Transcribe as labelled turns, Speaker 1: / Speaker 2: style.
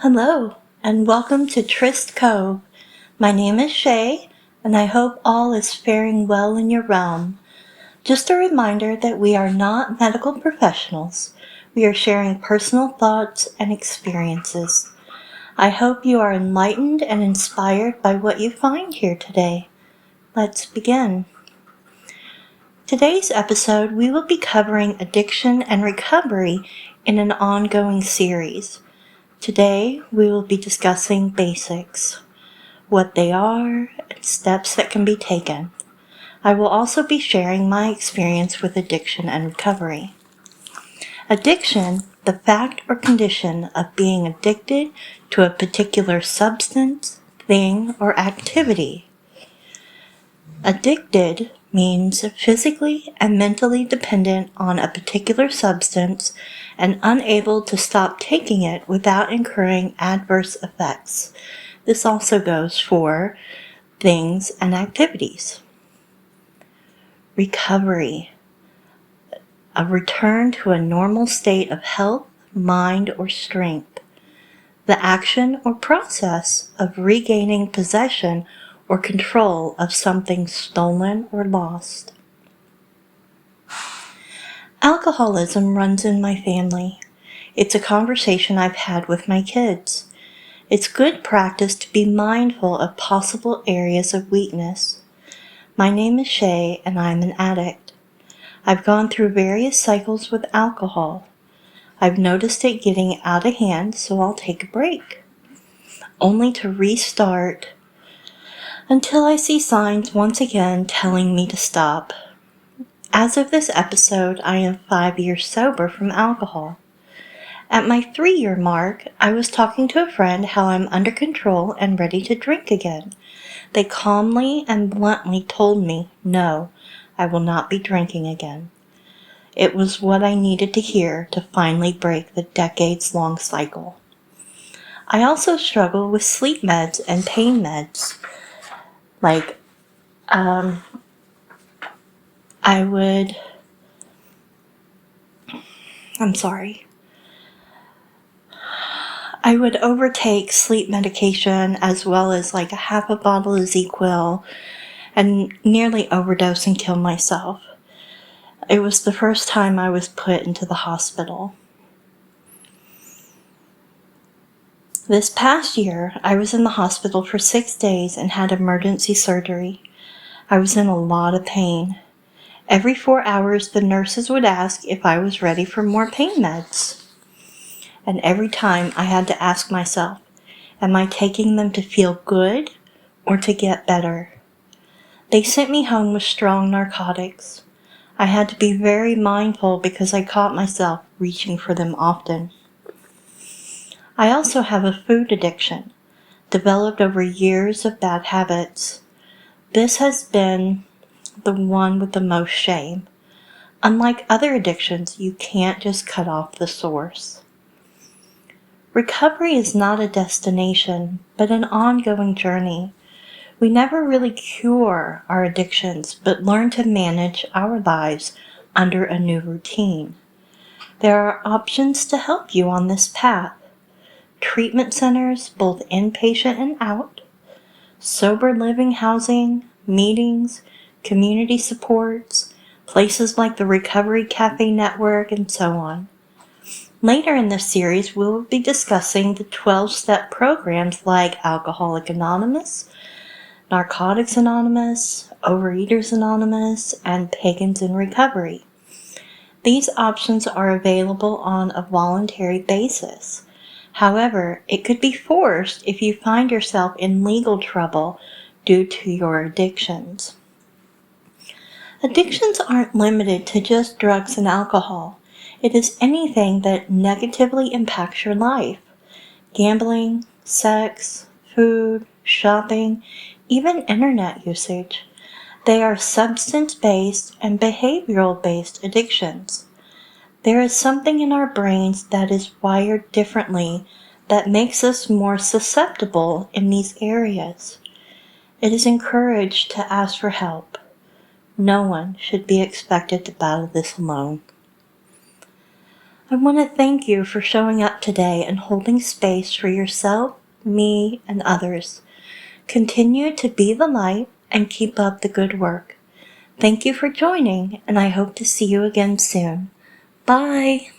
Speaker 1: Hello, and welcome to Tryst Cove. My name is Shay, and I hope all is faring well in your realm. Just a reminder that we are not medical professionals. We are sharing personal thoughts and experiences. I hope you are enlightened and inspired by what you find here today. Let's begin. Today's episode, we will be covering addiction and recovery in an ongoing series. Today, we will be discussing basics, what they are, and steps that can be taken. I will also be sharing my experience with addiction and recovery. Addiction, the fact or condition of being addicted to a particular substance, thing, or activity. Addicted means physically and mentally dependent on a particular substance and unable to stop taking it without incurring adverse effects. This also goes for things and activities. Recovery, a return to a normal state of health, mind, or strength. The action or process of regaining possession or control of something stolen or lost. Alcoholism runs in my family. It's a conversation I've had with my kids. It's good practice to be mindful of possible areas of weakness. My name is Shay, and I'm an addict. I've gone through various cycles with alcohol. I've noticed it getting out of hand, so I'll take a break, only to restart until I see signs once again telling me to stop. As of this episode, I am 5 years sober from alcohol. At my 3-year mark, I was talking to a friend how I'm under control and ready to drink again. They calmly and bluntly told me, no, I will not be drinking again. It was what I needed to hear to finally break the decades-long cycle. I also struggle with sleep meds and pain meds. I would overtake sleep medication as well as a half a bottle of ZzzQuil and nearly overdose and kill myself. It was the first time I was put into the hospital. This past year, I was in the hospital for 6 days and had emergency surgery. I was in a lot of pain. Every 4 hours, the nurses would ask if I was ready for more pain meds. And every time I had to ask myself, am I taking them to feel good or to get better? They sent me home with strong narcotics. I had to be very mindful because I caught myself reaching for them often. I also have a food addiction, developed over years of bad habits. This has been the one with the most shame. Unlike other addictions, you can't just cut off the source. Recovery is not a destination, but an ongoing journey. We never really cure our addictions, but learn to manage our lives under a new routine. There are options to help you on this path. Treatment centers, both inpatient and out, sober living housing, meetings, community supports, places like the Recovery Cafe Network, and so on. Later in this series, we will be discussing the 12-step programs like Alcoholics Anonymous, Narcotics Anonymous, Overeaters Anonymous, and Pagans in Recovery. These options are available on a voluntary basis. However, it could be forced if you find yourself in legal trouble due to your addictions. Addictions aren't limited to just drugs and alcohol. It is anything that negatively impacts your life. Gambling, sex, food, shopping, even internet usage. They are substance-based and behavioral-based addictions. There is something in our brains that is wired differently that makes us more susceptible in these areas. It is encouraged to ask for help. No one should be expected to battle this alone. I want to thank you for showing up today and holding space for yourself, me, and others. Continue to be the light and keep up the good work. Thank you for joining, and I hope to see you again soon. Bye!